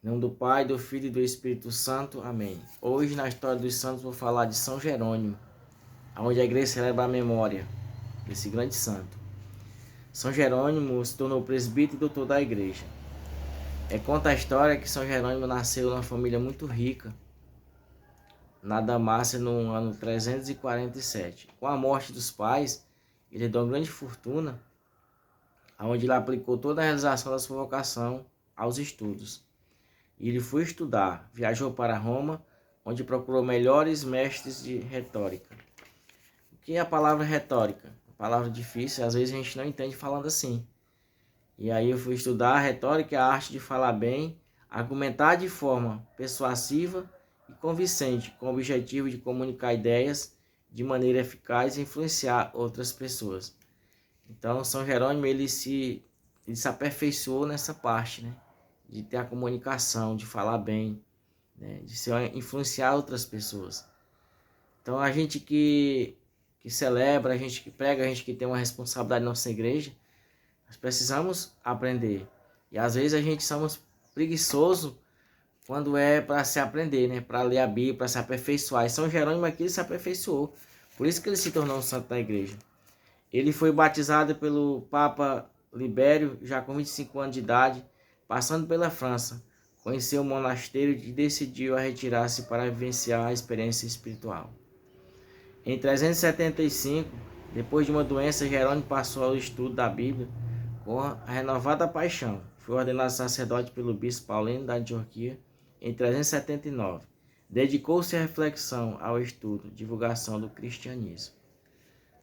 Em nome do Pai, do Filho e do Espírito Santo. Amém. Hoje, na história dos santos, vou falar de São Jerônimo, onde a igreja celebra a memória desse grande santo. São Jerônimo se tornou presbítero e doutor da igreja. Conta a história que São Jerônimo nasceu numa família muito rica, na Damácia, no ano 347. Com a morte dos pais, ele herdou uma grande fortuna, onde ele aplicou toda a realização da sua vocação aos estudos. E ele foi estudar, viajou para Roma, onde procurou melhores mestres de retórica. O que é a palavra retórica? Uma palavra difícil, às vezes a gente não entende falando assim. E aí eu fui estudar a retórica, a arte de falar bem, argumentar de forma persuasiva e convincente, com o objetivo de comunicar ideias de maneira eficaz e influenciar outras pessoas. Então, São Jerônimo ele se aperfeiçoou nessa parte, né? De ter a comunicação, de falar bem, né? De influenciar outras pessoas. Então, a gente que celebra, a gente que prega, a gente que tem uma responsabilidade na nossa igreja, nós precisamos aprender. E às vezes a gente somos preguiçosos quando é para se aprender, né? Para ler a Bíblia, para se aperfeiçoar. E São Jerônimo aqui ele se aperfeiçoou. Por isso que ele se tornou um santo da igreja. Ele foi batizado pelo Papa Libério, já com 25 anos de idade, passando pela França. Conheceu o monastério e decidiu a retirar-se para vivenciar a experiência espiritual. Em 375, depois de uma doença, Jerônimo passou ao estudo da Bíblia com a renovada paixão. Foi ordenado sacerdote pelo bispo Paulino da Antioquia em 379. Dedicou-se à reflexão, ao estudo, divulgação do cristianismo.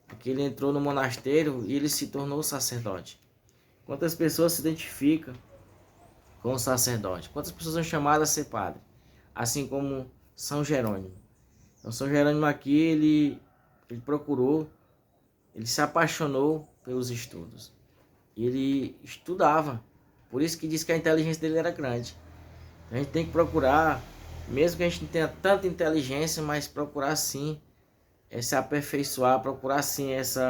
Aqui ele entrou no monastério e ele se tornou sacerdote. Quantas pessoas se identificam com o sacerdote? Quantas pessoas são chamadas a ser padre? Assim como São Jerônimo. Então São Jerônimo aqui, ele procurou, ele se apaixonou pelos estudos. Ele estudava. Por isso que diz que a inteligência dele era grande. A gente tem que procurar, mesmo que a gente não tenha tanta inteligência, mas procurar sim se aperfeiçoar, procurar sim esse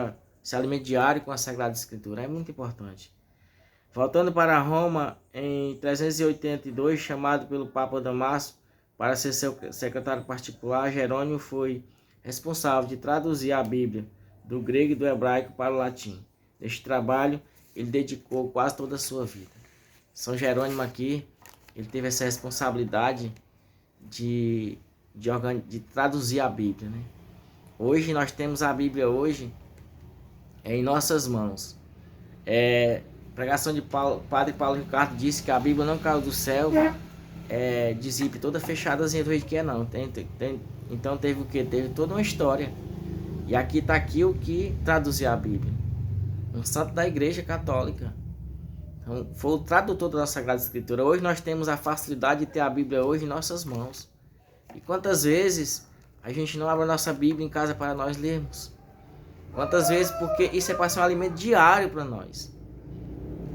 alimento diário com a Sagrada Escritura. É muito importante. Voltando para Roma, em 382, chamado pelo Papa Damasio para ser seu secretário particular, Jerônimo foi responsável de traduzir a Bíblia do grego e do hebraico para o latim. Neste trabalho, ele dedicou quase toda a sua vida. São Jerônimo aqui, ele teve essa responsabilidade de traduzir a Bíblia, né? Hoje nós temos a Bíblia em nossas mãos. Pregação de Padre Paulo Ricardo disse que a Bíblia não caiu do céu de zíper toda fechadazinha do jeito que é, não. Então teve o que? Teve toda uma história. E aqui está aqui o que traduzia a Bíblia. Um santo da Igreja Católica. Então, foi o tradutor da Sagrada Escritura. Hoje nós temos a facilidade de ter a Bíblia hoje em nossas mãos. E quantas vezes a gente não abre a nossa Bíblia em casa para nós lermos? Quantas vezes? Porque isso é para ser um alimento diário para nós.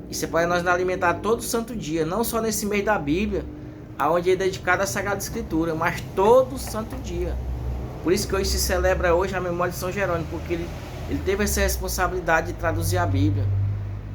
Isso é para nós nos alimentar todo santo dia. Não só nesse mês da Bíblia, onde é dedicado à Sagrada Escritura, mas todo santo dia. Por isso que hoje se celebra hoje a memória de São Jerônimo, porque ele teve essa responsabilidade de traduzir a Bíblia.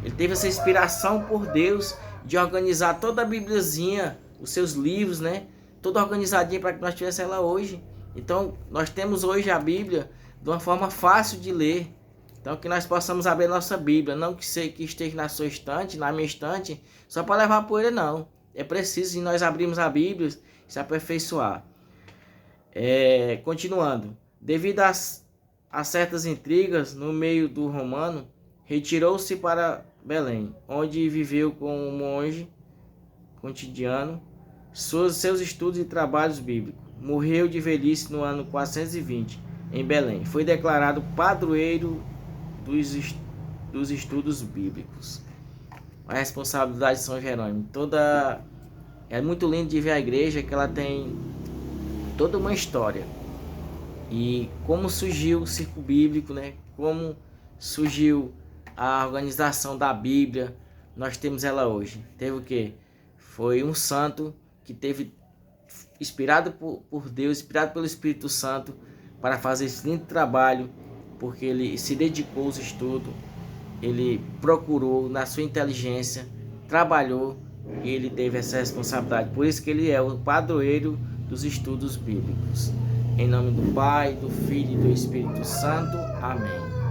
Ele teve essa inspiração por Deus de organizar toda a Bíbliazinha, os seus livros, né? Toda organizadinha para que nós tivéssemos ela hoje. Então, nós temos hoje a Bíblia de uma forma fácil de ler. Então, que nós possamos abrir a nossa Bíblia. Não que esteja na sua estante, na minha estante, só para levar poeira, não. É preciso nós abrirmos a Bíblia e se aperfeiçoar. Continuando. Devido a certas intrigas no meio do romano, retirou-se para Belém, onde viveu como um monge cotidiano seus estudos e trabalhos bíblicos. Morreu de velhice no ano 420, em Belém. Foi declarado padroeiro dos estudos bíblicos. A responsabilidade de São Jerônimo. É muito lindo de ver a igreja, que ela tem toda uma história. E como surgiu o círculo bíblico, né? Como surgiu a organização da Bíblia, nós temos ela hoje. Teve o quê? Foi um santo que teve, inspirado por Deus, inspirado pelo Espírito Santo, para fazer esse lindo trabalho, porque ele se dedicou aos estudos, ele procurou, na sua inteligência, trabalhou e ele teve essa responsabilidade. Por isso que ele é o padroeiro dos estudos bíblicos. Em nome do Pai, do Filho e do Espírito Santo. Amém.